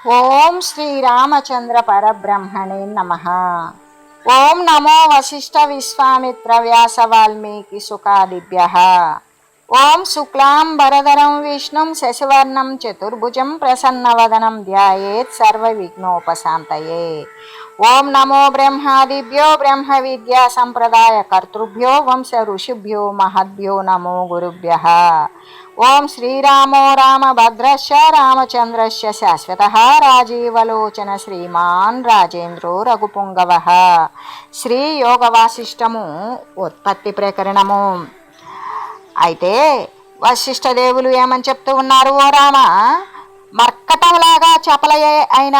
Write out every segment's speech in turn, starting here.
ఓం శ్రీరామచంద్ర పరబ్రహ్మణే నమః. ఓం నమో వశిష్ఠ విశ్వామిత్ర వ్యాస వాల్మీకి సుఖాదిభ్యః. ఓం శుక్లాంబరధరం విష్ణుం శశివర్ణం చతుర్భుజం ప్రసన్నవదనం ధ్యాయేత్ సర్వ విఘ్నోపశాంతయే. ఓం నమో బ్రహ్మాదిభ్యో బ్రహ్మ విద్యా సంప్రదాయ కర్తృభ్యో వంశ ఋషిభ్యో మహద్భ్యో నమో గురుభ్యః. ఓం శ్రీరామో రామభద్రశ్చ రామచంద్రశ్చ శాశ్వతః రాజీవలోచన శ్రీమాన్ రాజేంద్రో రఘుపుంగవః. శ్రీ యోగ వాసిష్టము ఉత్పత్తి ప్రకరణము. అయితే వశిష్ఠదేవులు ఏమని చెప్తూ ఉన్నారు? ఓ రామ, మర్కటంలాగా చపలయే అయిన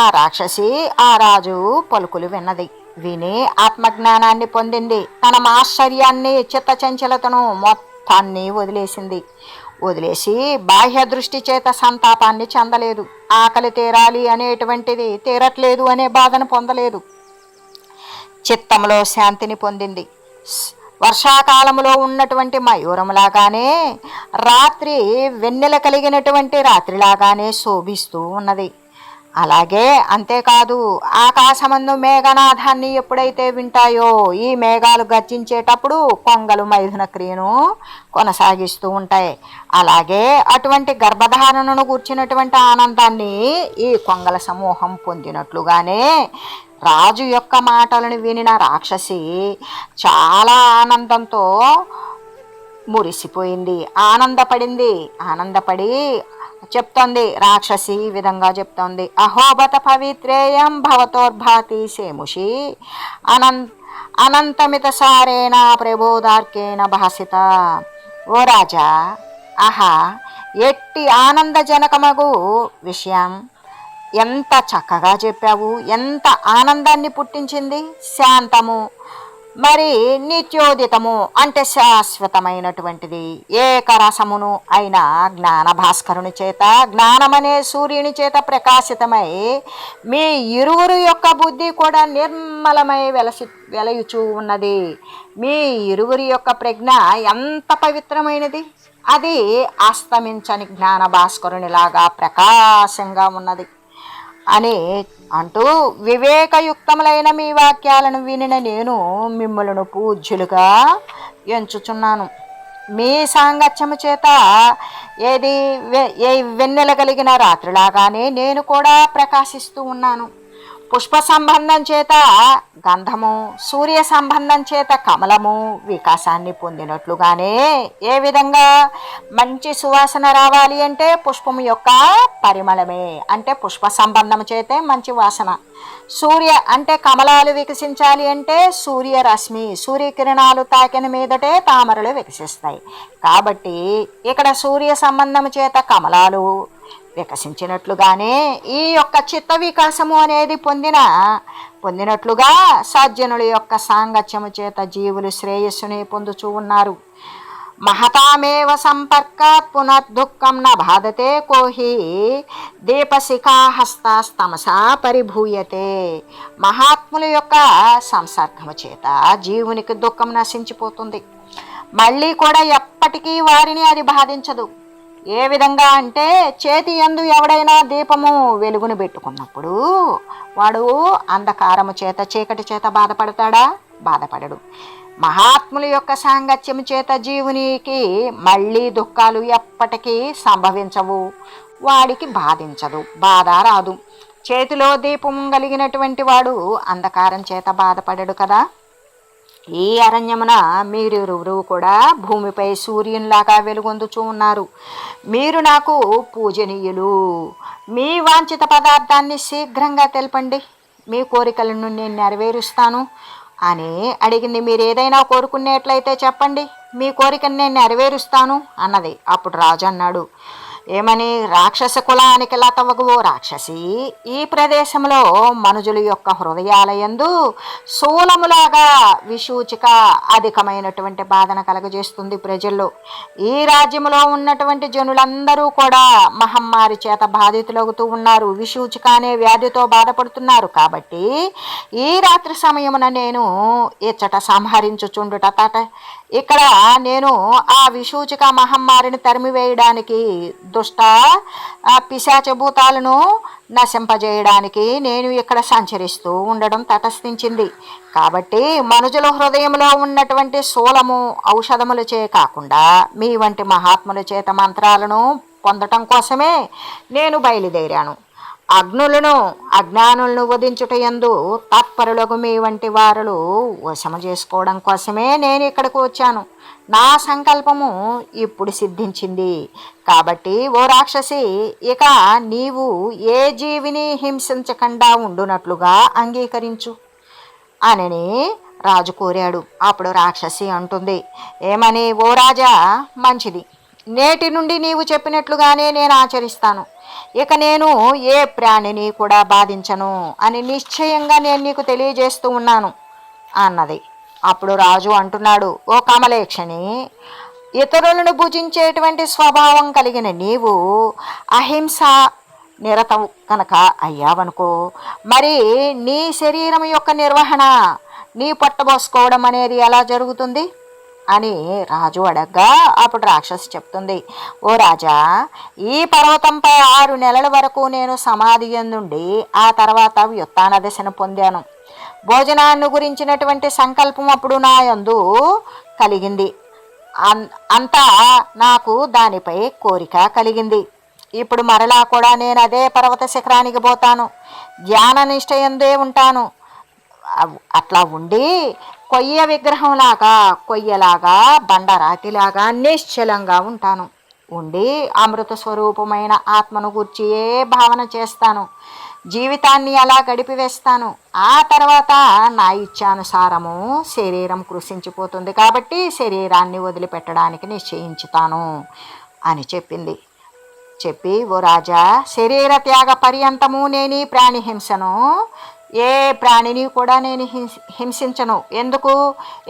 ఆ రాక్షసి ఆ రాజు పలుకులు విన్నది. విని ఆత్మజ్ఞానాన్ని పొందింది. తన మాశ్చర్యాన్ని చిత్తచంచలతను మొత్తాన్ని వదిలేసి బాహ్య దృష్టి చేత సంతాపాన్ని చెందలేదు. ఆకలి తీరాలి అనేటువంటిది తీరట్లేదు అనే బాధను పొందలేదు. చిత్తంలో శాంతిని పొందింది. వర్షాకాలంలో ఉన్నటువంటి మయూరంలాగానే, రాత్రి వెన్నెల కలిగినటువంటి రాత్రిలాగానే శోభిస్తూ ఉన్నది. అలాగే అంతేకాదు, ఆకాశమందు మేఘనాథాన్ని ఎప్పుడైతే వింటాయో, ఈ మేఘాలు గర్జించేటప్పుడు కొంగలు మైథున క్రియను కొనసాగిస్తూ ఉంటాయి. అలాగే అటువంటి గర్భధారణను కూర్చున్నటువంటి ఆనందాన్ని ఈ కొంగల సమూహం పొందినట్లుగానే రాజు యొక్క మాటలను వినిన రాక్షసి చాలా ఆనందంతో మురిసిపోయింది, ఆనందపడి చెప్తోంది. రాక్షసి ఈ విధంగా చెప్తోంది. అహోబత పవిత్రేయం భవతోర్భాతి సేముషి అనంతమిత సారేణ ప్రబోధార్కేణ భాసిత. ఓ రాజా, ఆహా, ఎట్టి ఆనందజనకమగు విషయం ఎంత చక్కగా చెప్పావు! ఎంత ఆనందాన్ని పుట్టించింది! శాంతము, మరి నిత్యోదితము అంటే శాశ్వతమైనటువంటిది, ఏకరసమును అయిన జ్ఞాన భాస్కరుని చేత, జ్ఞానమనే సూర్యుని చేత ప్రకాశితమై మీ ఇరువురు యొక్క బుద్ధి కూడా నిర్మలమై వెలయుచూ ఉన్నది. మీ ఇరువురి యొక్క ప్రజ్ఞ ఎంత పవిత్రమైనది! అది అస్తమించని జ్ఞాన భాస్కరునిలాగా ప్రకాశంగా ఉన్నది అని అంటూ, వివేకయుక్తములైన మీ వాక్యాలను వినిన నేను మిమ్మలను పూజ్యులుగా ఎంచుచున్నాను. మీ సాంగత్యము చేత వెన్నెల కలిగిన రాత్రిలాగానే నేను కూడా ప్రకాశిస్తూ ఉన్నాను. పుష్ప సంబంధం చేత గంధము, సూర్య సంబంధం చేత కమలము వికాసాన్ని పొందినట్లుగానే, ఏ విధంగా మంచి సువాసన రావాలి అంటే పుష్పము యొక్క పరిమళమే, అంటే పుష్ప సంబంధం చేతే మంచి వాసన. సూర్య అంటే కమలాలు వికసించాలి అంటే సూర్యరశ్మి, సూర్యకిరణాలు తాకిన మీదటే తామరలు వికసిస్తాయి. కాబట్టి ఇక్కడ సూర్య సంబంధం చేత కమలాలు వికసించినట్లుగానే ఈ యొక్క చిత్త వికాసము అనేది పొందినట్లుగా సజ్జనుల యొక్క సాంగత్యము చేత జీవులు శ్రేయస్సుని పొందుచూ ఉన్నారు. మహతామేవ సంపర్కాత్ పునర్దుఃఖం న బాధతే కోహి దీపశిఖాహస్తాస్తమసా పరిభూయతే. మహాత్ముల యొక్క సంసర్గము చేత జీవునికి దుఃఖం నశించిపోతుంది. మళ్ళీ కూడా ఎప్పటికీ వారిని అది బాధించదు. ఏ విధంగా అంటే, చేతి యందు ఎవడైనా దీపము వెలుగును పెట్టుకున్నప్పుడు వాడు అంధకారము చేత, చీకటి చేత బాధపడతాడా? బాధపడడు. మహాత్ముల యొక్క సాంగత్యము చేత జీవునికి మళ్ళీ దుఃఖాలు ఎప్పటికీ సంభవించవు, వాడికి బాధించదు, బాధ రాదు. చేతిలో దీపం కలిగినటువంటి వాడు అంధకారం చేత బాధపడడు కదా. ఈ అరణ్యమున మీరిరువురు కూడా భూమిపై సూర్యునిలాగా వెలుగొందుచూ ఉన్నారు. మీరు నాకు పూజనీయులు. మీ వాంఛిత పదార్థాన్ని శీఘ్రంగా తెలపండి, మీ కోరికలను నేను నెరవేరుస్తాను అని అడిగింది. మీరు ఏదైనా కోరుకునేట్లయితే చెప్పండి, మీ కోరికను నేను నెరవేరుస్తాను అన్నది. అప్పుడు రాజు అన్నాడు, ఏమని? రాక్షస కులానికి లతవగువో రాక్షసి, ఈ ప్రదేశంలో మనుజుల యొక్క హృదయాలయందు శూలములాగా విసూచిక అధికమైనటువంటి బాధన కలగజేస్తుంది ప్రజల్లో. ఈ రాజ్యంలో ఉన్నటువంటి జనులందరూ కూడా మహమ్మారి చేత బాధితులవుతూ ఉన్నారు, విసూచిక అనే వ్యాధితో బాధపడుతున్నారు. కాబట్టి ఈ రాత్రి సమయమున నేను ఇచ్చట సంహరించుచుండుట ఇక్కడ నేను ఆ విషూచిక మహమ్మారిని తరిమివేయడానికి, దుష్ట పిశాచభూతాలను నశింపజేయడానికి నేను ఇక్కడ సంచరిస్తూ ఉండడం తటస్థించింది. కాబట్టి మనుజుల హృదయంలో ఉన్నటువంటి శూలము ఔషధముల చే కాకుండా మీ వంటి మహాత్ముల చేత మంత్రాలను పొందటం కోసమే నేను బయలుదేరాను. అగ్నులను అజ్ఞానులను వధించుటయందు తత్పరులకు మీ వంటి వారులు వశము చేసుకోవడం కోసమే నేను ఇక్కడికి వచ్చాను. నా సంకల్పము ఇప్పుడు సిద్ధించింది. కాబట్టి ఓ రాక్షసి, ఇక నీవు ఏ జీవిని హింసించకుండా ఉండునట్లుగా అంగీకరించు అని రాజు కోరాడు. అప్పుడు రాక్షసి అంటుంది, ఏమని? ఓ రాజా, మంచిది, నేటి నుండి నీవు చెప్పినట్లుగానే నేను ఆచరిస్తాను. ఇక నేను ఏ ప్రాణిని కూడా బాధించను అని నిశ్చయంగా నేను నీకు తెలియజేస్తూ ఉన్నాను అన్నది. అప్పుడు రాజు అంటున్నాడు, ఓ కమలేక్షణి, ఇతరులను భుజించేటువంటి స్వభావం కలిగిన నీవు అహింస నిరతం కనుక అయ్యావనుకో, మరి నీ శరీరం యొక్క నిర్వహణ, నీ పొట్టబోసుకోవడం అనేది ఎలా జరుగుతుంది అని రాజు అడగ్గా అప్పుడు రాక్షసి చెప్తుంది, ఓ రాజా, ఈ పర్వతంపై 6 నెలల వరకు నేను సమాధి నుండి ఆ తర్వాత వ్యుత్థాన దశను పొందాను. భోజనాన్ని గురించినటువంటి సంకల్పం అప్పుడు నా యందు కలిగింది. అంతా నాకు దానిపై కోరిక కలిగింది. ఇప్పుడు మరలా కూడా నేను అదే పర్వత శిఖరానికి పోతాను. ధ్యాన నిష్ఠయందే ఉంటాను. అట్లా ఉండి కొయ్య విగ్రహంలాగా, కొయ్యలాగా, బండరాతిలాగా నిశ్చలంగా ఉంటాను. ఉండి అమృత స్వరూపమైన ఆత్మను గూర్చియే భావన చేస్తాను. జీవితాన్ని అలా గడిపివేస్తాను. ఆ తర్వాత నా ఇచ్ఛానుసారము శరీరం కృషించిపోతుంది. కాబట్టి శరీరాన్ని వదిలిపెట్టడానికి నిశ్చయించుతాను అని చెప్పింది. చెప్పి, ఓ రాజా, శరీర త్యాగ పర్యంతము నేను ఈ ప్రాణి హింసను, ఏ ప్రాణిని కూడా నేను హింసించను. ఎందుకు?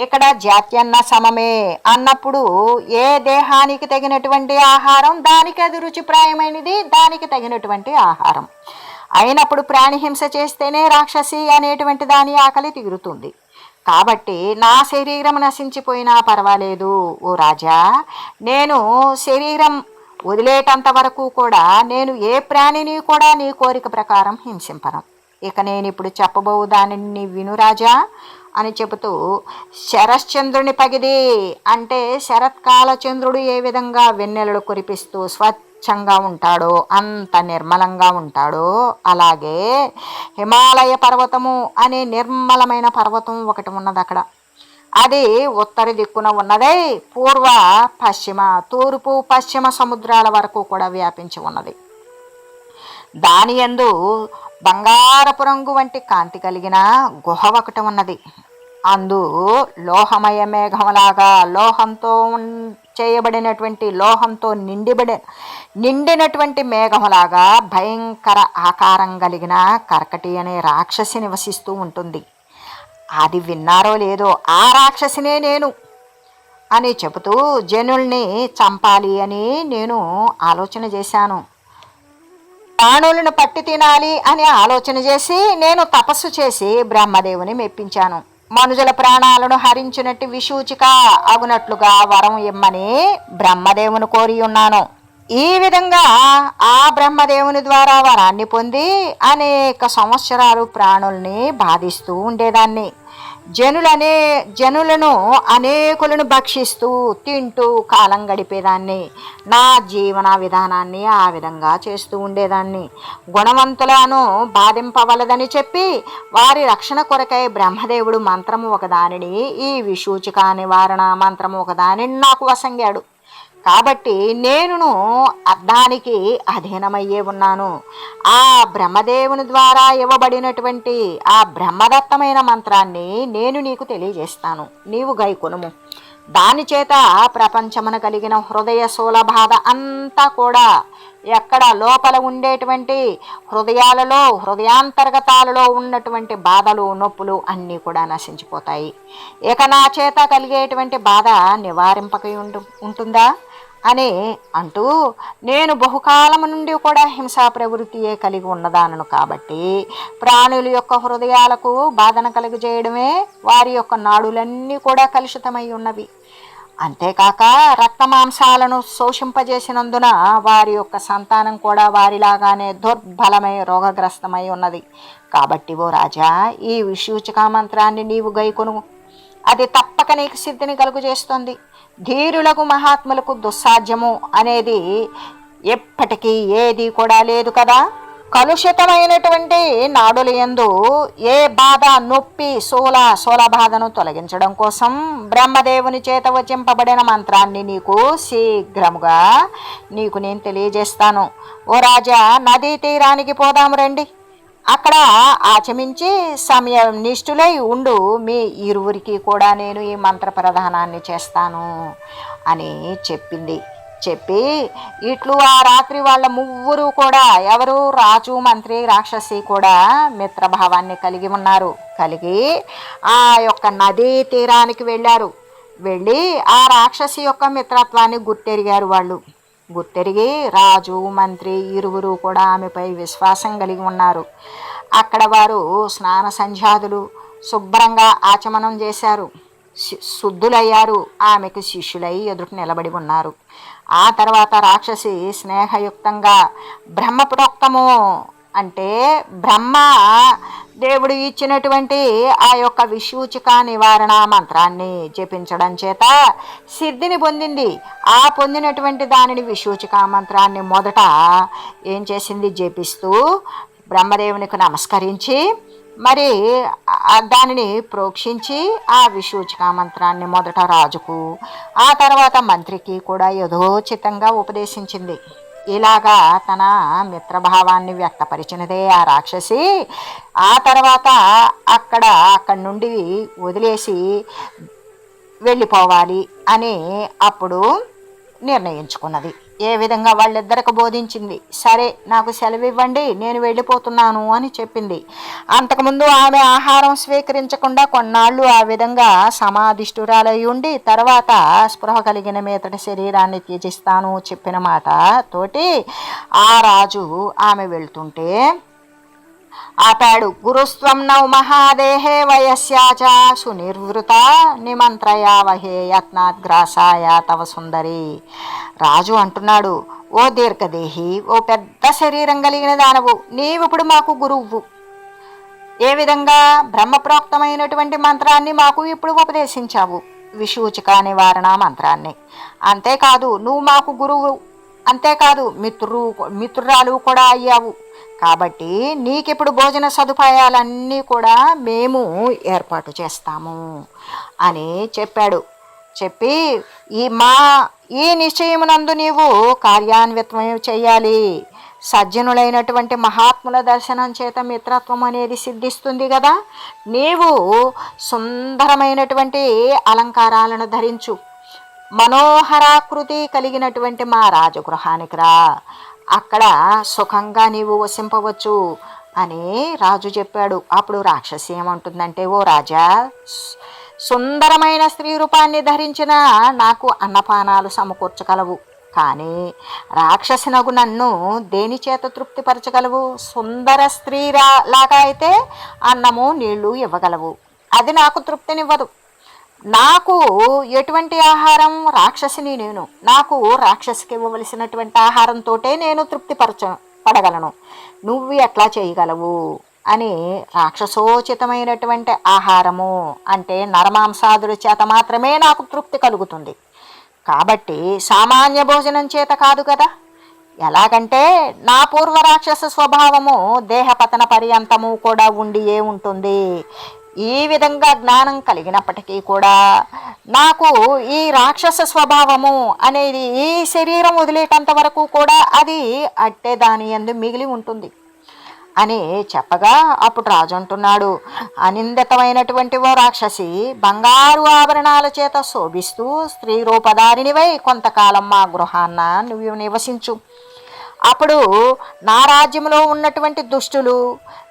ఇక్కడ జాత్యన్న సమమే అన్నప్పుడు ఏ దేహానికి తగినటువంటి ఆహారం దానికి అది రుచిప్రాయమైనది, దానికి తగినటువంటి ఆహారం అయినప్పుడు ప్రాణి హింస చేస్తేనే రాక్షసి అనేటువంటి దాని ఆకలి తీరుతుంది. కాబట్టి నా శరీరం నశించిపోయినా పర్వాలేదు ఓ రాజా, నేను శరీరం వదిలేటంత వరకు కూడా నేను ఏ ప్రాణిని కూడా నీ కోరిక ప్రకారం హింసింపను. ఇక నేను ఇప్పుడు చెప్పబో దానిని విను రాజా అని చెబుతూ, శరశ్చంద్రుని పగిది అంటే శరత్కాల చంద్రుడు ఏ విధంగా వెన్నెలలు కురిపిస్తూ స్వచ్ఛంగా ఉంటాడో, అంత నిర్మలంగా ఉంటాడో, అలాగే హిమాలయ పర్వతము అనే నిర్మలమైన పర్వతం ఒకటి ఉన్నది అక్కడ. అది ఉత్తర దిక్కున ఉన్నదే పూర్వ పశ్చిమ తూర్పు పశ్చిమ సముద్రాల వరకు కూడా వ్యాపించి ఉన్నది. దాని యందు బంగారపు రంగు వంటి కాంతి కలిగిన గుహ ఒకటి ఉన్నది. అందు లోహమయ మేఘంలాగా లోహంతో చేయబడినటువంటి, లోహంతో నిండినటువంటి మేఘంలాగా భయంకర ఆకారం కలిగిన కర్కటి అనే రాక్షసి నివసిస్తూ ఉంటుంది. అది విన్నారో లేదో, ఆ రాక్షసినే నేను అని చెబుతూ జనుల్ని చంపాలి అని నేను ఆలోచన చేశాను. ప్రాణులను పట్టి తినాలి అని ఆలోచన చేసి నేను తపస్సు చేసి బ్రహ్మదేవుని మెప్పించాను. మనుజుల ప్రాణాలను హరించినట్టు విషూచిక అగునట్లుగా వరం ఇమ్మని బ్రహ్మదేవుని కోరి ఉన్నాను. ఈ విధంగా ఆ బ్రహ్మదేవుని ద్వారా వరాన్ని పొంది అనేక సంవత్సరాలు ప్రాణుల్ని బాధిస్తూ ఉండేదాన్ని. జనులను అనేకులను భక్షిస్తూ తింటూ కాలం గడిపేదాన్ని. నా జీవన విధానాన్ని ఆ విధంగా చేస్తూ ఉండేదాన్ని. గుణవంతులను బాధింపవలదని చెప్పి వారి రక్షణ కొరకై బ్రహ్మదేవుడు మంత్రము ఒకదానిని, ఈ విషూచిక నివారణ మంత్రము ఒకదానిని నాకు వసంగాడు. కాబట్టి నేను దానికి అధీనమయ్యే ఉన్నాను. ఆ బ్రహ్మదేవుని ద్వారా ఇవ్వబడినటువంటి ఆ బ్రహ్మదత్తమైన మంత్రాన్ని నేను నీకు తెలియజేస్తాను, నీవు గైకొనుము. దాని చేత ప్రపంచమున కలిగిన హృదయ శూలబాధ అంతా కూడా, ఎక్కడ లోపల ఉండేటువంటి హృదయాలలో, హృదయాంతర్గతాలలో ఉన్నటువంటి బాధలు, నొప్పులు అన్నీ కూడా నశించిపోతాయి. ఇక నా చేత కలిగేటువంటి బాధ నివారింపక ఉంటుందా అని అంటూ, నేను బహుకాలము నుండి కూడా హింసా ప్రవృత్తియే కలిగి ఉన్నదానను. కాబట్టి ప్రాణుల యొక్క హృదయాలకు బాధన కలుగజేయడమే, వారి యొక్క నాడులన్నీ కూడా కలుషితమై ఉన్నవి. అంతేకాక రక్తమాంసాలను శోషింపజేసినందున వారి యొక్క సంతానం కూడా వారిలాగానే దుర్బలమై రోగగ్రస్తమై ఉన్నది. కాబట్టి ఓ రాజా, ఈ విషూచిక మంత్రాన్ని నీవు గైకొను. అది తప్పక నీకు సిద్ధిని కలుగు చేస్తుంది. ధీరులకు మహాత్ములకు దుస్సాధ్యము అనేది ఎప్పటికీ ఏది కూడా లేదు కదా. కలుషితమైనటువంటి నాడుల యందు ఏ బాధ, నొప్పి, సోల బాధను తొలగించడం కోసం బ్రహ్మదేవుని చేత వచింపబడిన మంత్రాన్ని నీకు శీఘ్రముగా నేను తెలియజేస్తాను. ఓ రాజా, నదీ తీరానికి పోదాము రండి. అక్కడ ఆచమించి సమయం నిష్ఠులై ఉండు. మీ ఇరువురికి కూడా నేను ఈ మంత్ర ప్రధానాన్ని చేస్తాను అని చెప్పింది. చెప్పి ఇట్లు ఆ రాత్రి వాళ్ళ ముగ్గురు కూడా, ఎవరు, రాజు, మంత్రి, రాక్షసి కూడా మిత్రభావాన్ని కలిగి ఉన్నారు. కలిగి ఆ యొక్క నదీ తీరానికి వెళ్ళారు. వెళ్ళి ఆ రాక్షసి యొక్క మిత్రత్వాన్ని గుర్తెరిగారు. వాళ్ళు గుర్తెరిగి రాజు, మంత్రి ఇరువురు కూడా ఆమెపై విశ్వాసం కలిగి ఉన్నారు. అక్కడ వారు స్నాన సంధ్యాదులు శుభ్రంగా ఆచమనం చేశారు. శుద్ధులయ్యారు. ఆమెకు శిష్యులై ఎదుటి నిలబడి ఉన్నారు. ఆ తర్వాత రాక్షసి స్నేహయుక్తంగా బ్రహ్మప్రోక్తము అంటే బ్రహ్మ దేవుడు ఇచ్చినటువంటి ఆ యొక్క విషూచిక నివారణ మంత్రాన్ని జపించడం చేత సిద్ధిని పొందింది. ఆ పొందినటువంటి దానిని విషూచిక మంత్రాన్ని మొదట ఏం చేసింది, జపిస్తూ బ్రహ్మదేవునికి నమస్కరించి మరి దానిని ప్రోక్షించి ఆ విషూచిక మంత్రాన్ని మొదట రాజుకు, ఆ తర్వాత మంత్రికి కూడా యథోచితంగా ఉపదేశించింది. ఇలాగా తన మిత్రభావాన్ని వ్యక్తపరిచినదే ఆ రాక్షసి. ఆ తర్వాత అక్కడి నుండి వదిలేసి వెళ్ళిపోవాలి అని అప్పుడు నిర్ణయించుకున్నది. ఏ విధంగా వాళ్ళిద్దరికి బోధించింది. సరే, నాకు సెలవు ఇవ్వండి, నేను వెళ్ళిపోతున్నాను అని చెప్పింది. అంతకుముందు ఆమె ఆహారం స్వీకరించకుండా కొన్నాళ్ళు ఆ విధంగా సమాధిష్ఠురాలై ఉండి తర్వాత స్పృహ కలిగిన మీదటి శరీరాన్ని త్యజిస్తాను చెప్పిన మాట తోటి ఆ రాజు ఆమె వెళ్తుంటే ఆపాడు. గురుస్త్వం నౌ మహాదేహే వయస్యాచ సునిర్వృత నిమంత్రయావహే యత్నాద్గ్రాసాయ తవ సుందరి. రాజు అంటున్నాడు, ఓ దీర్ఘదేహి, ఓ పెద్ద శరీరం కలిగిన దానవు, నీవిప్పుడు మాకు గురువు. ఏ విధంగా బ్రహ్మప్రోక్తమైనటువంటి మంత్రాన్ని మాకు ఇప్పుడు ఉపదేశించావు, విషూచిక నివారణ మంత్రాన్ని. అంతేకాదు నువ్వు మాకు గురువు, అంతేకాదు మిత్రురాలు కూడా అయ్యావు. కాబట్టి నీకిప్పుడు భోజన సదుపాయాలన్నీ కూడా మేము ఏర్పాటు చేస్తాము అని చెప్పాడు. చెప్పి ఈ నిశ్చయమునందు నీవు కార్యాన్వితం చేయాలి. సజ్జనులైనటువంటి మహాత్ముల దర్శనం చేత మిత్రత్వం అనేది సిద్ధిస్తుంది కదా. నీవు సుందరమైనటువంటి అలంకారాలను ధరించు, మనోహరాకృతి కలిగినటువంటి మా రాజగృహానికి రా, అక్కడ సుఖంగా నీవు వసింపవచ్చు అని రాజు చెప్పాడు. అప్పుడు రాక్షసి ఏమంటుందంటే, ఓ రాజా, సుందరమైన స్త్రీ రూపాన్ని ధరించిన నాకు అన్నపానాలు సమకూర్చగలవు, కానీ రాక్షసినగు నన్ను దేని చేత తృప్తిపరచగలవు? సుందర స్త్రీ లాగా అయితే అన్నము నీళ్లు ఇవ్వగలవు, అది నాకు తృప్తినివ్వదు. నాకు ఎటువంటి ఆహారం, రాక్షసిని నేను, నాకు రాక్షసికి ఇవ్వవలసినటువంటి ఆహారంతో నేను పడగలను, నువ్వు ఎట్లా చేయగలవు అని రాక్షసోచితమైనటువంటి ఆహారము అంటే నరమాంసాదుల చేత మాత్రమే నాకు తృప్తి కలుగుతుంది. కాబట్టి సామాన్య భోజనం చేత కాదు కదా. ఎలాగంటే నా పూర్వ రాక్షస స్వభావము దేహపతన పర్యంతము కూడా ఉండియే ఉంటుంది. ఈ విధంగా జ్ఞానం కలిగినప్పటికీ కూడా నాకు ఈ రాక్షస స్వభావము అనేది ఈ శరీరం వదిలేటంత వరకు కూడా అది అట్టే దాని యందు మిగిలి ఉంటుంది అని చెప్పగా అప్పుడు రాజు అంటున్నాడు, అనిందితమైనటువంటి ఓ రాక్షసి, బంగారు ఆభరణాల చేత శోభిస్తూ స్త్రీ రూపధారినివై కొంతకాలం మా గృహాన్న నువ్వు నివసించు. అప్పుడు నా రాజ్యంలో ఉన్నటువంటి దుష్టులు,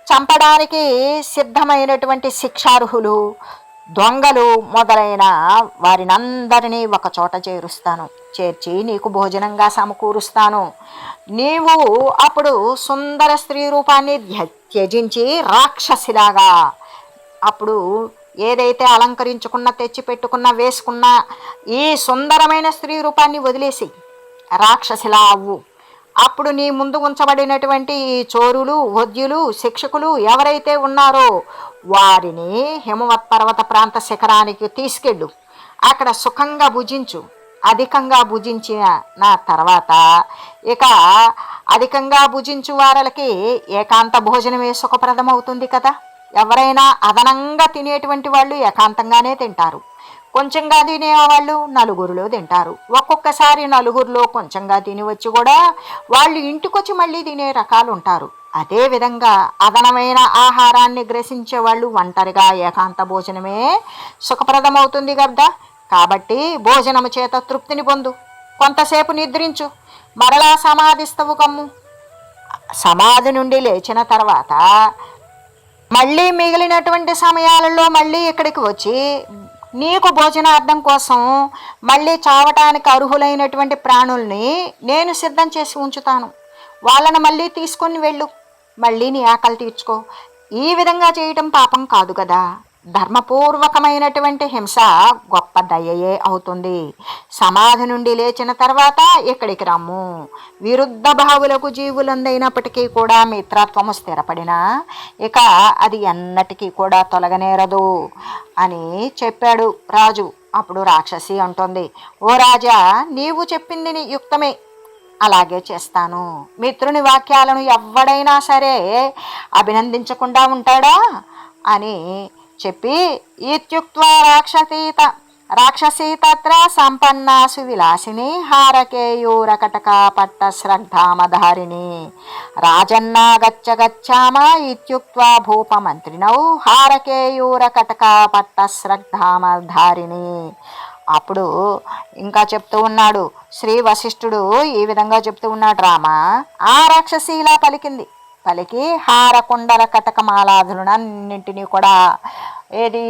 చంపడానికి సిద్ధమైనటువంటి శిక్షార్హులు, దొంగలు మొదలైన వారినందరినీ ఒక చోట చేర్చి నీకు భోజనంగా సమకూరుస్తాను. నీవు అప్పుడు సుందర స్త్రీ రూపాన్ని త్యజించి రాక్షసిలాగా అప్పుడు ఏదైతే అలంకరించుకున్న, తెచ్చిపెట్టుకున్న, వేసుకున్న ఈ సుందరమైన స్త్రీ రూపాన్ని వదిలేసి రాక్షసిలా అవ్వు. అప్పుడు నీ ముందు ఉంచబడినటువంటి ఈ చోరులు, వద్యులు, శిక్షకులు ఎవరైతే ఉన్నారో వారిని హిమవత్ పర్వత ప్రాంత శిఖరానికి తీసుకెళ్ళు. అక్కడ సుఖంగా భుజించు. అధికంగా భుజించిన నా తర్వాత ఇక అధికంగా భుజించు వారలకి ఏకాంత భోజనమే సుఖప్రదమవుతుంది కదా. ఎవరైనా అదనంగా తినేటువంటి వాళ్ళు ఏకాంతంగానే తింటారు. కొంచెంగా తినేవాళ్ళు నలుగురిలో తింటారు. ఒక్కొక్కసారి నలుగురిలో కొంచెంగా తిని వచ్చి కూడా వాళ్ళు ఇంటికొచ్చి మళ్ళీ తినే రకాలు ఉంటారు. అదేవిధంగా అదనమైన ఆహారాన్ని గ్రసించే వాళ్ళు ఒంటరిగా ఏకాంత భోజనమే సుఖప్రదమవుతుంది కదా. కాబట్టి భోజనము చేత తృప్తిని పొందు, కొంతసేపు నిద్రించు, మరలా సమాధిస్తవు కమ్ము. సమాధి నుండి లేచిన తర్వాత మళ్ళీ మిగిలినటువంటి సమయాలలో మళ్ళీ ఇక్కడికి వచ్చి నీకు భోజనార్థం కోసం మళ్ళీ చావటానికి అర్హులైనటువంటి ప్రాణుల్ని నేను సిద్ధం చేసి ఉంచుతాను. వాళ్ళని మళ్ళీ తీసుకొని వెళ్ళు, మళ్ళీ నీ ఆకలి తీర్చుకో. ఈ విధంగా చేయటం పాపం కాదు కదా. ధర్మపూర్వకమైనటువంటి హింస గొప్ప దయయే అవుతుంది. సమాధి నుండి లేచిన తర్వాత ఇక్కడికి రమ్ము. విరుద్ధ భావులకు జీవులందైనప్పటికీ కూడా మిత్రత్వము స్థిరపడినా ఇక అది ఎన్నటికీ కూడా తొలగనేరదు అని చెప్పాడు రాజు. అప్పుడు రాక్షసి అంటోంది, ఓ రాజా, నీవు చెప్పింది యుక్తమే, అలాగే చేస్తాను. మిత్రుని వాక్యాలను ఎవడైనా సరే అభినందించకుండా ఉంటాడా అని చెప్పి ఇత్యుక్త్వా రాక్షసీ తత్ర సంపన్నాసు విలాసిని హారకేయూరకటక పట్ట శ్రద్ధామధారిణి రాజన్నా గచ్చామ ఇత్యుక్త్వా భూపమంత్రినౌ హారకేయూరకటక పట్ట శ్రద్ధామధారిణి. అప్పుడు ఇంకా చెప్తూ ఉన్నాడు శ్రీ వశిష్ఠుడు, ఈ విధంగా చెప్తూ ఉన్నాడు, రామ, ఆ రాక్షసి ఇలా పలికి హారకుండల కటకమాలాదులన్నింటినీ కూడా ఏది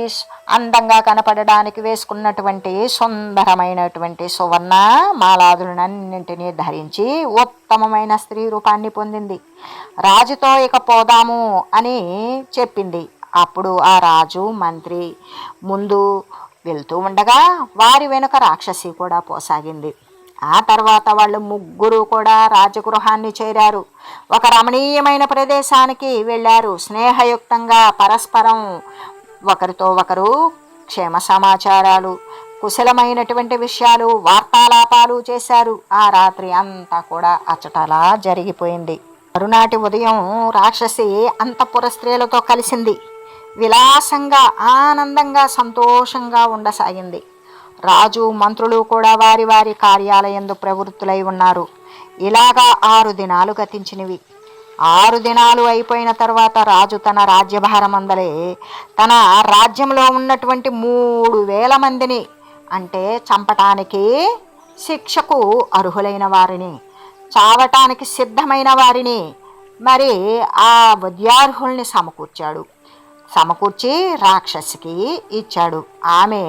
అందంగా కనపడడానికి వేసుకున్నటువంటి సుందరమైనటువంటి సువర్ణ మాలాదులన్నింటినీ ధరించి ఉత్తమమైన స్త్రీ రూపాన్ని పొందింది. రాజుతో ఇక పోదాము అని చెప్పింది. అప్పుడు ఆ రాజు మంత్రి ముందు వెళ్తూ ఉండగా వారి వెనుక రాక్షసి కూడా పోసాగింది. ఆ తర్వాత వాళ్ళు ముగ్గురు కూడా రాజగృహాన్ని చేరారు. ఒక రమణీయమైన ప్రదేశానికి వెళ్ళారు. స్నేహయుక్తంగా పరస్పరం ఒకరితో ఒకరు క్షేమ సమాచారాలు, కుశలమైనటువంటి విషయాలు, వార్తాలాపాలు చేశారు. ఆ రాత్రి అంతా కూడా అచ్చటలా జరిగిపోయింది. మరునాటి ఉదయం రాక్షసి అంతఃపుర స్త్రీలతో కలిసింది. విలాసంగా, ఆనందంగా, సంతోషంగా ఉండసాగింది. రాజు మంత్రులు కూడా వారి వారి కార్యాలయందు ప్రవృత్తులై ఉన్నారు. ఇలాగా 6 దినాలు గతించినవి. 6 దినాలు అయిపోయిన తర్వాత రాజు తన రాజ్యభారమందలే తన రాజ్యంలో ఉన్నటువంటి 3,000 మందిని, అంటే చంపటానికి శిక్షకు అర్హులైన వారిని, చావటానికి సిద్ధమైన వారిని, మరి ఆ వద్యార్హుల్ని సమకూర్చి రాక్షసికి ఇచ్చాడు. ఆమె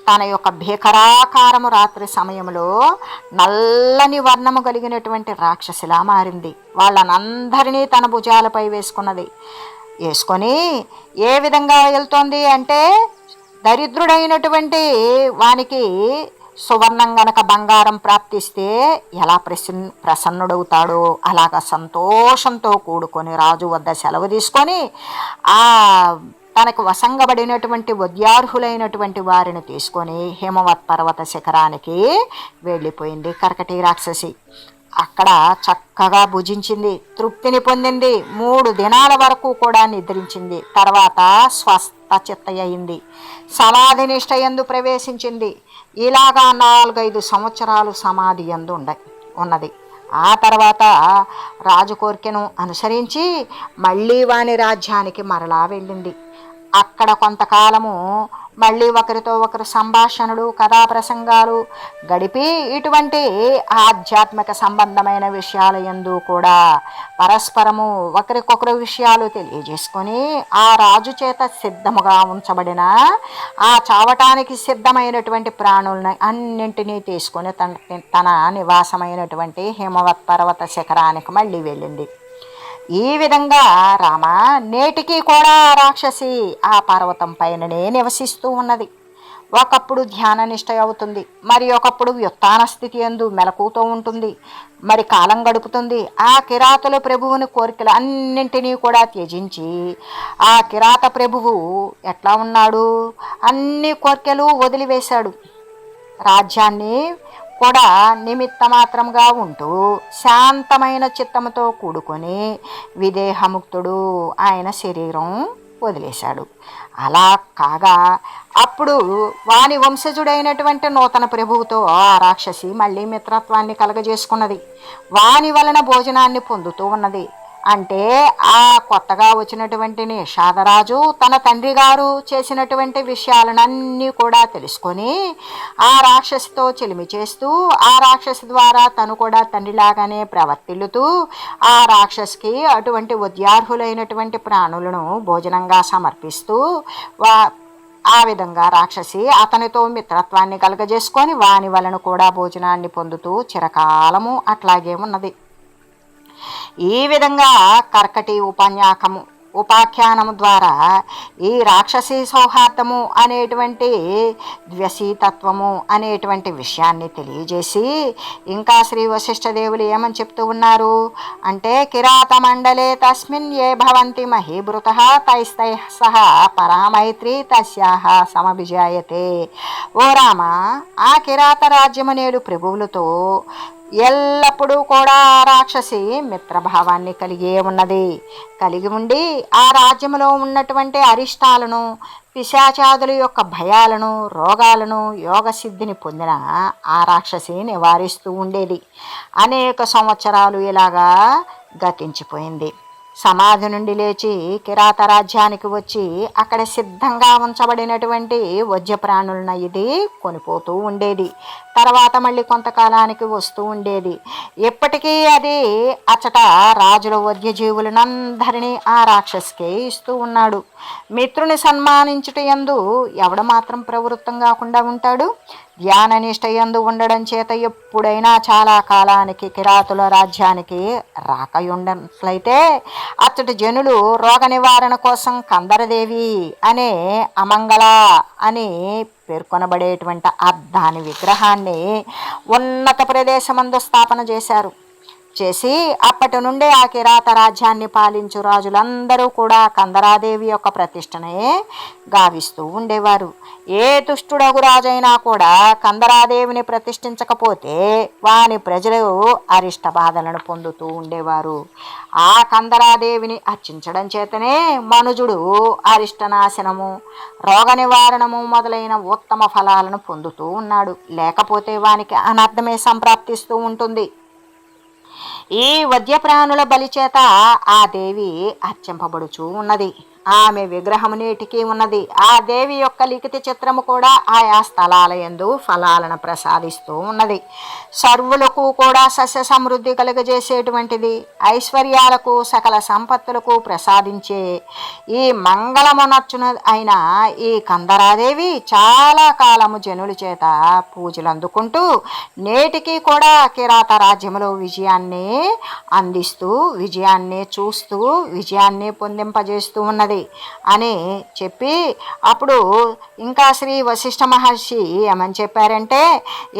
తన యొక్క భీకరాకారము రాత్రి సమయంలో నల్లని వర్ణము కలిగినటువంటి రాక్షసిలా మారింది. వాళ్ళనందరినీ తన భుజాలపై వేసుకొని ఏ విధంగా వెళ్తోంది అంటే, దరిద్రుడైనటువంటి వానికి సువర్ణం గనక బంగారం ప్రాప్తిస్తే ఎలా ప్రసన్నుడవుతాడో అలాగా సంతోషంతో కూడుకొని రాజు వద్ద సెలవు తీసుకొని ఆ తనకు వశంగబడినటువంటి వద్యార్హులైనటువంటి వారిని తీసుకొని హిమవత్ పర్వత శిఖరానికి వెళ్ళిపోయింది కర్కటి రాక్షసి. అక్కడ చక్కగా భుజించింది, తృప్తిని పొందింది. 3 దినాల వరకు కూడా నిద్రించింది. తర్వాత స్వస్థ చిత్తయింది, సమాధి నిష్ఠయందు ప్రవేశించింది. ఇలాగా 4-5 సంవత్సరాలు సమాధి యందు ఉన్నది. ఆ తర్వాత రాజు కోరికను అనుసరించి మళ్ళీ వాని రాజ్యానికి మరలా వెళ్ళింది. అక్కడ కొంతకాలము మళ్ళీ ఒకరితో ఒకరు సంభాషణలు, కథా ప్రసంగాలు గడిపి ఇటువంటి ఆధ్యాత్మిక సంబంధమైన విషయాల యందు కూడా పరస్పరము ఒకరికొకరు విషయాలు తెలియజేసుకొని ఆ రాజు చేత సిద్ధముగా ఉంచబడిన ఆ చావటానికి సిద్ధమైనటువంటి ప్రాణులను అన్నింటినీ తీసుకొని తన నివాసమైనటువంటి హిమవత్ పర్వత శిఖరానికి మళ్ళీ వెళ్ళింది. ఈ విధంగా రామ నేటికి కూడా ఆ రాక్షసి ఆ పర్వతం పైననే నివసిస్తూ ఉన్నది. ఒకప్పుడు ధ్యాన నిష్ట అవుతుంది, మరి ఒకప్పుడు వ్యుత్థాన స్థితి యందు మెలకుతో ఉంటుంది, మరి కాలం గడుపుతుంది. ఆ కిరాతుల ప్రభువుని కోరికలు అన్నింటినీ కూడా త్యజించి ఆ కిరాత ప్రభువు ఎట్లా ఉన్నాడు, అన్ని కోరికలు వదిలివేశాడు. రాజ్యాన్ని కూడా నిమిత్త మాత్రంగా ఉంటూ శాంతమైన చిత్తముతో కూడుకొని విదేహముక్తుడు ఆయన శరీరం వదిలేశాడు. అలా కాగా అప్పుడు వాని వంశజుడైనటువంటి నూతన ప్రభువుతో ఆ రాక్షసి మళ్ళీ మిత్రత్వాన్ని కలగజేసుకున్నది. వాని వలన భోజనాన్ని పొందుతూ ఉన్నది. అంటే ఆ కొత్తగా వచ్చినటువంటి నిషాదరాజు తన తండ్రి గారు చేసినటువంటి విషయాలనన్నీ కూడా తెలుసుకొని ఆ రాక్షసితో చెలిమి చేస్తూ ఆ రాక్షసి ద్వారా తను కూడా తండ్రిలాగానే ప్రవర్తిల్లుతూ ఆ రాక్షసికి అటువంటి ఉద్యార్హులైనటువంటి ప్రాణులను భోజనంగా సమర్పిస్తూ ఆ విధంగా రాక్షసి అతనితో మిత్రత్వాన్ని కలగజేసుకొని వాని వలన కూడా భోజనాన్ని పొందుతూ చిరకాలము అట్లాగే ఉన్నది. ఈ విధంగా కర్కటి ఉపాఖ్యానము ద్వారా ఈ రాక్షసి సౌహార్దము అనేటువంటి ద్వ్యసీతత్వము అనేటువంటి విషయాన్ని తెలియజేసి ఇంకా శ్రీ వశిష్ఠదేవులు ఏమని చెప్తూ ఉన్నారు అంటే, కిరాత మండలే తస్మిన్ ఏ భవంతి మహీభృత తైస్తై సహ పరామైత్రి తస్యాహ సమభిజాయతే. ఓ రామ, ఆ కిరాత రాజ్యము నేడు ప్రభువులతో ఎల్లప్పుడూ కూడా ఆ రాక్షసి మిత్రభావాన్ని కలిగి ఉండి ఆ రాజ్యములో ఉన్నటువంటి అరిష్టాలను పిశాచాదుల యొక్క భయాలను రోగాలను యోగసిద్ధిని పొందిన ఆ రాక్షసి నివారిస్తూ ఉండేది. అనేక సంవత్సరాలు ఇలాగా గతించిపోయింది. సమాధి నుండి లేచి కిరాత రాజ్యానికి వచ్చి అక్కడ సిద్ధంగా ఉంచబడినటువంటి వజ్రప్రాణులను ఇది కొనిపోతూ ఉండేది. తర్వాత మళ్ళీ కొంతకాలానికి వస్తూ ఉండేది. ఇప్పటికీ అది అచ్చట రాజుల వన్యజీవులనందరినీ ఆ రాక్షసికే ఇస్తూ ఉన్నాడు. మిత్రుని సన్మానించుట యందు ఎవడ మాత్రం ప్రవృత్తం కాకుండా ఉంటాడు? ధ్యాన నిష్ట యందు ఉండడం చేత ఎప్పుడైనా చాలా కాలానికి కిరాతుల రాజ్యానికి రాకయుండట్లయితే అచ్చటి జనులు రోగ నివారణ కోసం కందరదేవి అనే అమంగళ అని పేర్కొనబడేటువంటి దాని విగ్రహాన్ని ఉన్నత ప్రదేశమందు స్థాపన చేసి అప్పటి నుండే ఆ కిరాత రాజ్యాన్ని పాలించు రాజులందరూ కూడా కందరాదేవి యొక్క ప్రతిష్టనే గావిస్తూ ఉండేవారు. ఏ దుష్టుడగు రాజైనా కూడా కందరాదేవిని ప్రతిష్ఠించకపోతే వాని ప్రజలు అరిష్ట బాధలను పొందుతూ ఉండేవారు. ఆ కందరాదేవిని అర్చించడం చేతనే మనుజుడు అరిష్టనాశనము, రోగ నివారణము మొదలైన ఉత్తమ ఫలాలను పొందుతూ ఉన్నాడు. లేకపోతే వానికి అనర్థమే సంప్రాప్తిస్తూ ఉంటుంది. ఈ వద్యప్రాణుల బలిచేత ఆ దేవి అర్చింపబడుచూ ఉన్నది. ఆమె విగ్రహము నేటికి ఉన్నది. ఆ దేవి యొక్క లిఖిత చిత్రము కూడా ఆయా స్థలాల యందు ఫలాలను ప్రసాదిస్తూ ఉన్నది. సర్వులకు కూడా సస్య సమృద్ధి కలుగజేసేటువంటిది. ఐశ్వర్యాలకు సకల సంపత్తులకు ప్రసాదించే ఈ మంగళమునర్చున అయిన ఈ కందరాదేవి చాలా కాలము జనుల చేత పూజలు అందుకుంటూ నేటికి కూడా కిరాత రాజ్యములో విజయాన్ని అందిస్తూ విజయాన్ని చూస్తూ విజయాన్ని పొందింపజేస్తూ ఉన్నది అని చెప్పి అప్పుడు ఇంకా శ్రీ వశిష్ఠ మహర్షి ఏమని చెప్పారంటే,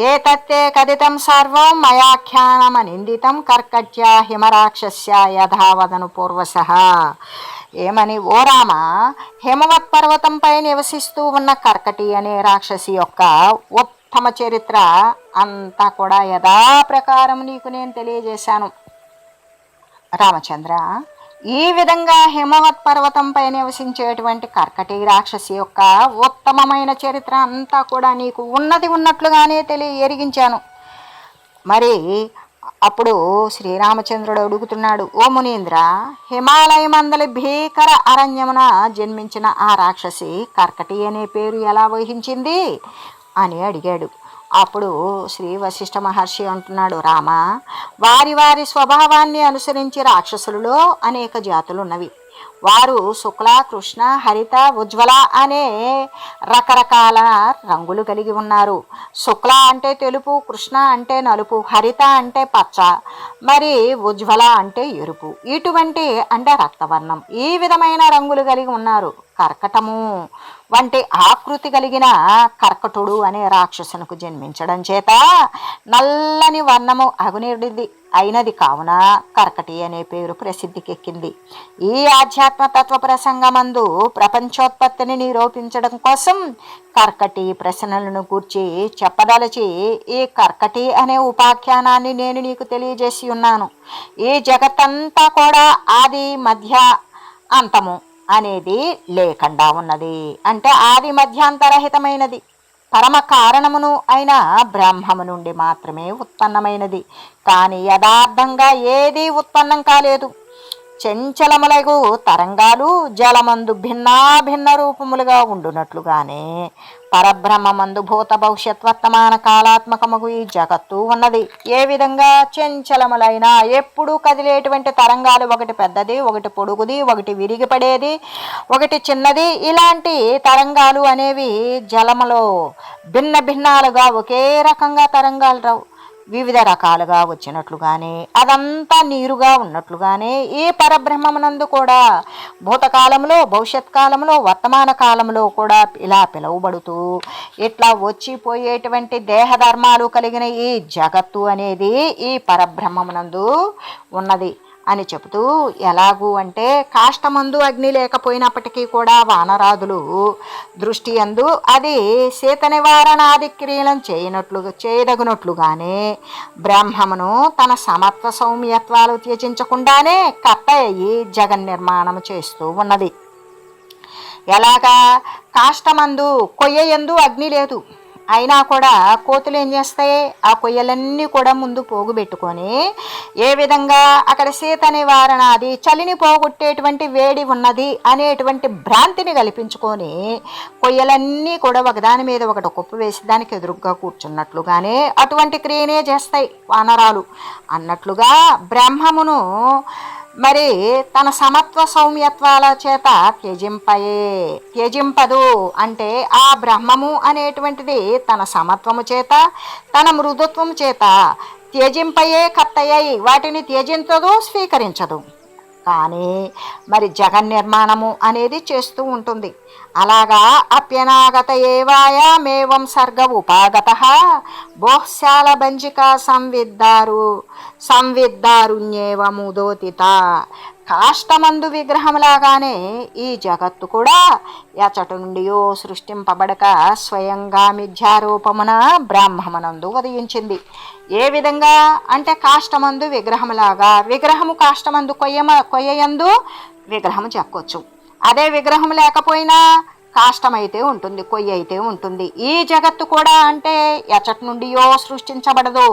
ఏ తత్తే కథితం సర్వం మయాఖ్యానం నిందితం కర్కట్య హిమరాక్షస్య యథావదను పూర్వశః. ఏమని, ఓ రామ, హిమవత్ పర్వతంపై నివసిస్తూ ఉన్న కర్కటి అనే రాక్షసి యొక్క ఉత్తమ చరిత్ర అంతా కూడా యథాప్రకారం నీకు నేను తెలియజేశాను రామచంద్ర. ఈ విధంగా హిమవత్ పర్వతంపై నివసించేటువంటి కర్కటి రాక్షసి యొక్క ఉత్తమమైన చరిత్ర అంతా కూడా నీకు ఉన్నట్లుగానే ఎరిగించాను. మరి అప్పుడు శ్రీరామచంద్రుడు అడుగుతున్నాడు, ఓ మునీంద్ర, హిమాలయమందలి భీకర అరణ్యమున జన్మించిన ఆ రాక్షసి కర్కటి అనే పేరు ఎలా వహించింది అని అడిగాడు. అప్పుడు శ్రీ వశిష్ఠ మహర్షి అంటున్నాడు, రామా, వారి వారి స్వభావాన్ని అనుసరించి రాక్షసులలో అనేక జాతులు ఉన్నవి. వారు శుక్ల, కృష్ణ, హరిత, ఉజ్వల అనే రకరకాల రంగులు కలిగి ఉన్నారు. శుక్ల అంటే తెలుపు, కృష్ణ అంటే నలుపు, హరిత అంటే పచ్చ, మరి ఉజ్వల అంటే ఎరుపు, ఇటువంటి అంటే రక్తవర్ణం, ఈ విధమైన రంగులు కలిగి ఉన్నారు. కర్కటము వంటి ఆకృతి కలిగిన కర్కటుడు అనే రాక్షసునికి జన్మించడం చేత నల్లని వర్ణము అగునిడిది అయినది కావున కర్కటి అనే పేరు ప్రసిద్ధికెక్కింది. ఈ ఆధ్యాత్మతత్వ ప్రసంగమందు ప్రపంచోత్పత్తిని నిరూపించడం కోసం కర్కటి ప్రశ్నలను కూర్చి చెప్పదలచి ఈ కర్కటి అనే ఉపాఖ్యానాన్ని నేను నీకు తెలియజేసి ఉన్నాను. ఈ జగత్తంతా కూడా ఆది, మధ్య, అంతము అనేది లేకుండా ఉన్నది. అంటే ఆది మధ్యాంతరహితమైనది, పరమ కారణమును అయిన బ్రహ్మము నుండి మాత్రమే ఉత్పన్నమైనది. కానీ యథార్థంగా ఏదీ ఉత్పన్నం కాలేదు. చంచలములగు తరంగాలు జలమందు భిన్నాభిన్న రూపములుగా ఉండునట్లుగానే పరబ్రహ్మమందు భూత భవిష్యత్ వర్తమాన కాలాత్మకముగు ఈ జగత్తు ఉన్నది. ఏ విధంగా చంచలములైన ఎప్పుడూ కదిలేటువంటి తరంగాలు, ఒకటి పెద్దది, ఒకటి పొడుగుది, ఒకటి విరిగిపడేది, ఒకటి చిన్నది, ఇలాంటి తరంగాలు అనేవి జలములో భిన్న భిన్నాలుగా ఒకే రకంగా తరంగాలు రావు, వివిధ రకాలుగా వచ్చినట్లుగానే అదంతా నీరుగా ఉన్నట్లుగానే ఈ పరబ్రహ్మమునందు కూడా భూతకాలంలో, భవిష్యత్ కాలంలో, వర్తమాన కాలంలో కూడా ఇలా పిలువబడుతూ ఇట్లా వచ్చిపోయేటువంటి దేహధర్మాలు కలిగిన ఈ జగత్తు అనేది ఈ పరబ్రహ్మమునందు ఉన్నది అని చెబుతూ, ఎలాగూ అంటే కాష్టమందు అగ్ని లేకపోయినప్పటికీ కూడా వానరాదులు దృష్టి యందు అది శీత నివారణాది క్రియలను చేయదగినట్లుగానే బ్రహ్మమును తన సమత్వ సౌమ్యత్వాలు త్యజించకుండానే కర్త అయ్యి జగన్నిర్మాణం చేస్తూ ఉన్నది. ఎలాగా? కాష్టమందు కొయ్యయందు అగ్ని లేదు, అయినా కూడా కోతులు ఏం చేస్తాయి, ఆ కొయ్యలన్నీ కూడా ముందు పోగు పెట్టుకొని ఏ విధంగా అక్కడ శీత నివారణ, అది చలిని పోగొట్టేటువంటి వేడి ఉన్నది అనేటువంటి భ్రాంతిని కల్పించుకొని కొయ్యలన్నీ కూడా ఒకదాని మీద ఒకటి కుప్ప వేసి దానికి ఎదురుగా కూర్చున్నట్లుగానే అటువంటి క్రియనే చేస్తాయి వానరాలు అన్నట్లుగా బ్రహ్మమును మరి తన సమత్వ సౌమ్యత్వాల చేత త్యజింపదు. అంటే ఆ బ్రహ్మము అనేటువంటిది తన సమత్వము చేత, తన మృదుత్వము చేత త్యజింపయే కర్తయ్యాయి, వాటిని త్యజించదు, స్వీకరించదు. కానీ మరి జగన్నిర్మాణము అనేది చేస్తూ ఉంటుంది. అలాగా అప్యనాగత ఏవాయామేవం సర్గ ఉపాగత బోహ్శాల బంజిక సంవిద్దారుణ్యేవముదోతిత. కాష్టమందు విగ్రహంలాగానే ఈ జగత్తు కూడా ఎచట నుండియో సృష్టింపబడక స్వయంగా మిథ్యారూపమున బ్రహ్మమునందు ఉదయించింది. ఏ విధంగా అంటే కాష్టమందు విగ్రహంలాగా, విగ్రహము కాష్టమందు కొయ్యయందు విగ్రహము చెక్కొచ్చు. అదే విగ్రహం లేకపోయినా కాష్టమైతే ఉంటుంది, కొయ్య అయితే ఉంటుంది. ఈ జగత్తు కూడా అంటే ఎచటి నుండియో సృష్టించబడదు,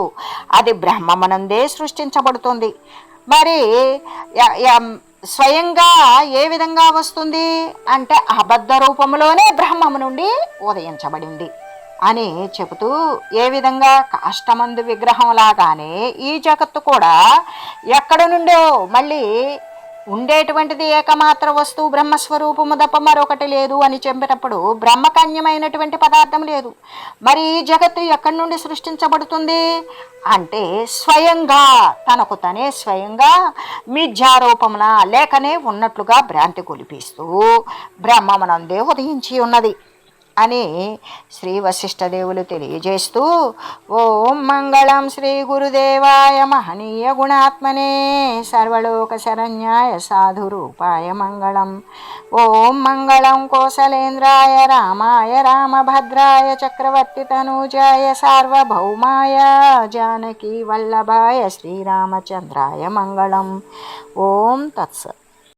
అది బ్రహ్మమునందే సృష్టించబడుతుంది. మరి స్వయంగా ఏ విధంగా వస్తుంది అంటే అబద్ధ రూపంలోనే బ్రహ్మము నుండి ఉదయించబడింది అని చెబుతూ, ఏ విధంగా కాష్టమందు విగ్రహం లాగానే ఈ జగత్తు కూడా ఎక్కడ నుండో మళ్ళీ ఉండేటువంటిది ఏకమాత్ర వస్తువు బ్రహ్మస్వరూపము తప్ప మరొకటి లేదు అని చెప్పినప్పుడు బ్రహ్మకన్యమైనటువంటి పదార్థం లేదు. మరి ఈ జగత్తు ఎక్కడి నుండి సృష్టించబడుతుంది అంటే స్వయంగా తనకు తనే స్వయంగా మిథ్యారూపమున లేకనే ఉన్నట్లుగా భ్రాంతి కొలిపిస్తూ బ్రహ్మమునందే ఉదయించి ఉన్నది అని శ్రీ వశిష్ఠదేవులు తెలియజేస్తూ, ఓం మంగళం శ్రీ గురుదేవాయ మహనీయ గుణాత్మనే సర్వలోక శరణ్యాయ సాధురూపాయ మంగళం. ఓం మంగళం కోసలేంద్రాయ రామాయ రామభద్రాయ చక్రవర్తి తనూజాయ సార్వభౌమాయ జానకీ వల్లభాయ శ్రీరామచంద్రాయ మంగళం. ఓం తత్సత్.